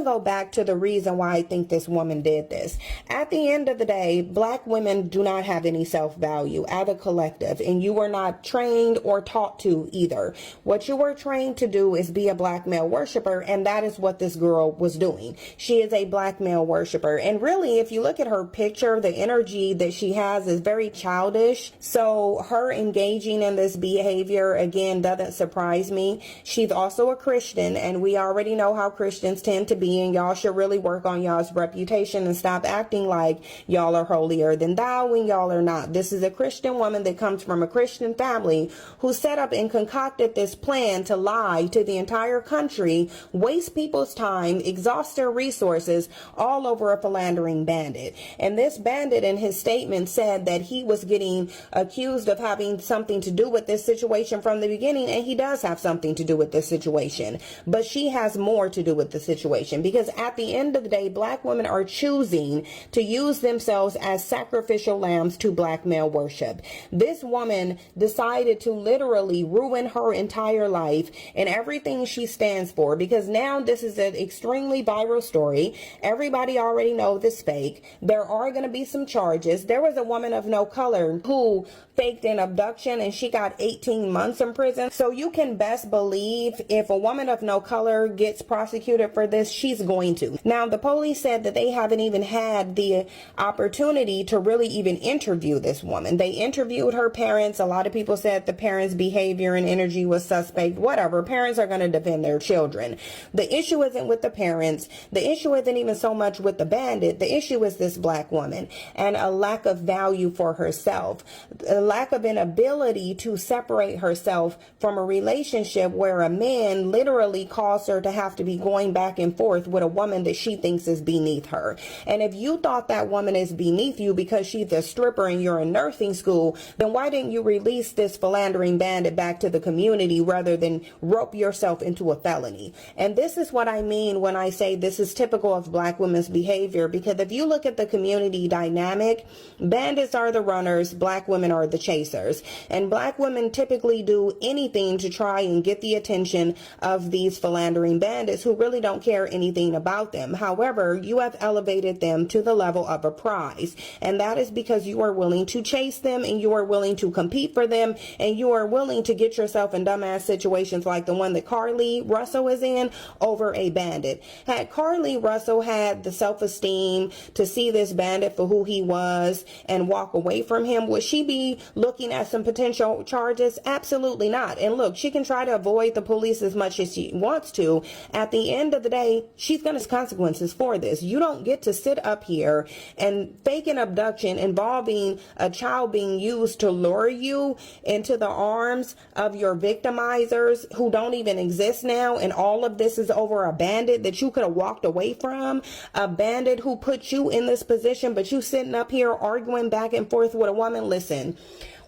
go back to the reason why I think this woman did this. At the end of the day, black women do not have any self-value as a collective, and you were not trained or taught to either. What you were trained to do is be a black male worshiper, and that is what this girl was doing. She is a black male worshiper, and really, if you look at her picture, the energy that she has is very childish. So her engaging in this behavior, again, doesn't surprise me. She's also a Christian, and we already know how Christians tend to be, and y'all should really work on y'all's reputation and stop acting like y'all are holier than thou when y'all are not. This is a Christian woman that comes from a Christian family who set up and concocted this plan to lie to the entire country, waste people's time, exhaust their resources all over a philandering bandit. And this bandit in his statement said that he was getting accused of having something to do with this situation from the beginning, and he does have something to do with this situation, but she has more to do with the situation. Because at the end of the day, black women are choosing to use themselves as sacrificial lambs to black male worship. This woman decided to literally ruin her entire life and everything she stands for, because now this is an extremely viral story. Everybody already knows it's fake. There are going to be some charges. There was a woman of no color who faked an abduction and she got 18 months in prison. So you can best believe if a woman of no color gets prosecuted for this, she's going to. Now, the police said that they haven't even had the opportunity to really even interview this woman. They interviewed her parents. A lot of people said the parents' behavior and energy was suspect. Whatever. Parents are going to defend their children. The issue isn't with the parents. The issue isn't even so much with the bandit. The issue is this black woman and a lack of value for herself. A lack of an ability to separate herself from a relationship where a man literally caused her to have to be going back and forth with a woman that she thinks is beneath her. And if you thought that woman is beneath you because she's a stripper and you're in nursing school, then why didn't you release this philandering bandit back to the community rather than rope yourself into a felony? And this is what I mean when I say this is typical of black women's behavior, because if you look at the community dynamic, bandits are the runners, black women are the chasers. And black women typically do anything to try and get the attention of these philandering bandits who really don't care anything about them. However, you have elevated them to the level of a prize. And that is because you are willing to chase them, and you are willing to compete for them, and you are willing to get yourself in dumbass situations like the one that Carlee Russell is in over a bandit. Had Carlee Russell had the self-esteem to see this bandit for who he was and walk away from him, would she be looking at some potential charges? Absolutely not. And look, she can try to avoid the police as much as she wants to. At the end of the day, she's going to have consequences for this. You don't get to sit up here and fake an abduction involving a child being used to lure you into the arms of your victimizers who don't even exist now, and all of this is over a bandit that you could have walked away from, a bandit who put you in this position, but you sitting up here arguing back and forth with a woman. Listen,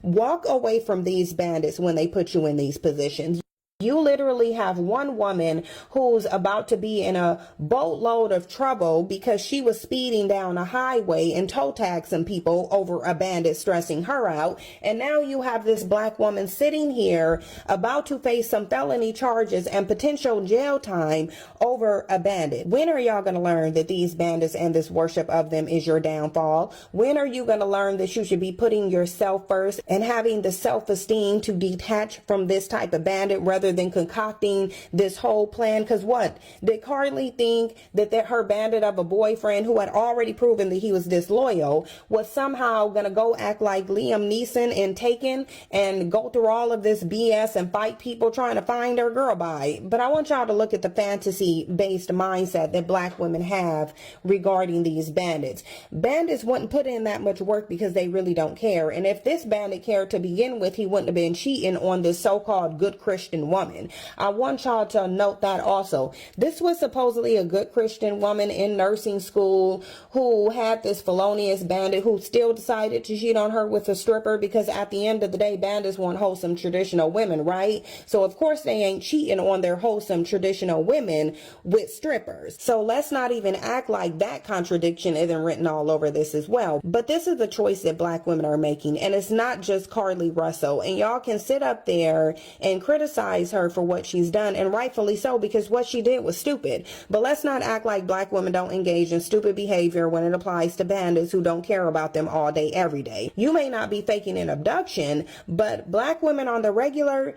walk away from these bandits when they put you in these positions. You literally have one woman who's about to be in a boatload of trouble because she was speeding down a highway and toe tagged some people over a bandit stressing her out. And now you have this black woman sitting here about to face some felony charges and potential jail time over a bandit. When are y'all going to learn that these bandits and this worship of them is your downfall? When are you going to learn that you should be putting yourself first and having the self-esteem to detach from this type of bandit rather than concocting this whole plan? Because what did Carlee think that her bandit of a boyfriend who had already proven that he was disloyal was somehow gonna go act like Liam Neeson in Taken and go through all of this BS and fight people trying to find her? Girl, bye. But I want y'all to look at the fantasy based mindset that black women have regarding these bandits. Bandits wouldn't put in that much work because they really don't care. And if this bandit cared to begin with, he wouldn't have been cheating on this so-called good Christian woman. I want y'all to note that also. This was supposedly a good Christian woman in nursing school who had this felonious bandit who still decided to cheat on her with a stripper, because at the end of the day, bandits want wholesome traditional women, right? So of course they ain't cheating on their wholesome traditional women with strippers. So let's not even act like that contradiction isn't written all over this as well. But this is the choice that black women are making, and it's not just Carlee Russell. And y'all can sit up there and criticize penalize her for what she's done, and rightfully so, because what she did was stupid. But let's not act like black women don't engage in stupid behavior when it applies to bandits who don't care about them all day, every day. You may not be faking an abduction, but black women on the regular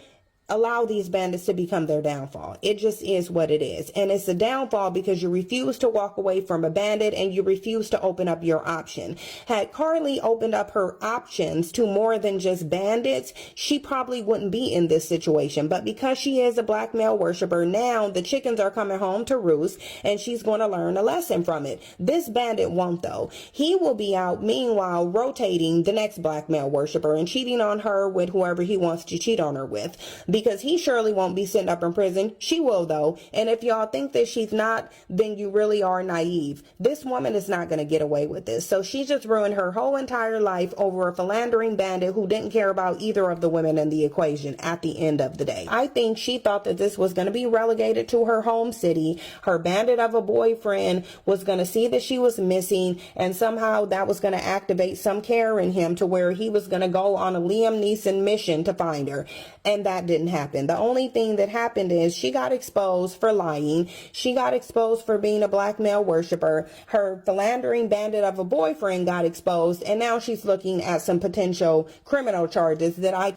allow these bandits to become their downfall. It just is what it is. And it's a downfall because you refuse to walk away from a bandit and you refuse to open up your option. Had Carlee opened up her options to more than just bandits, she probably wouldn't be in this situation. But because she is a black male worshiper, now the chickens are coming home to roost and she's going to learn a lesson from it. This bandit won't, though. He will be out, meanwhile, rotating the next black male worshiper and cheating on her with whoever he wants to cheat on her with. Because he surely won't be sitting up in prison. She will, though. And if y'all think that she's not, then you really are naive. This woman is not going to get away with this. So she just ruined her whole entire life over a philandering bandit who didn't care about either of the women in the equation at the end of the day. I think she thought that this was going to be relegated to her home city. Her bandit of a boyfriend was going to see that she was missing, and somehow that was going to activate some care in him to where he was going to go on a Liam Neeson mission to find her. And that didn't happen. The only thing that happened is she got exposed for lying. She got exposed for being a black male worshiper. Her philandering bandit of a boyfriend got exposed, and now she's looking at some potential criminal charges that I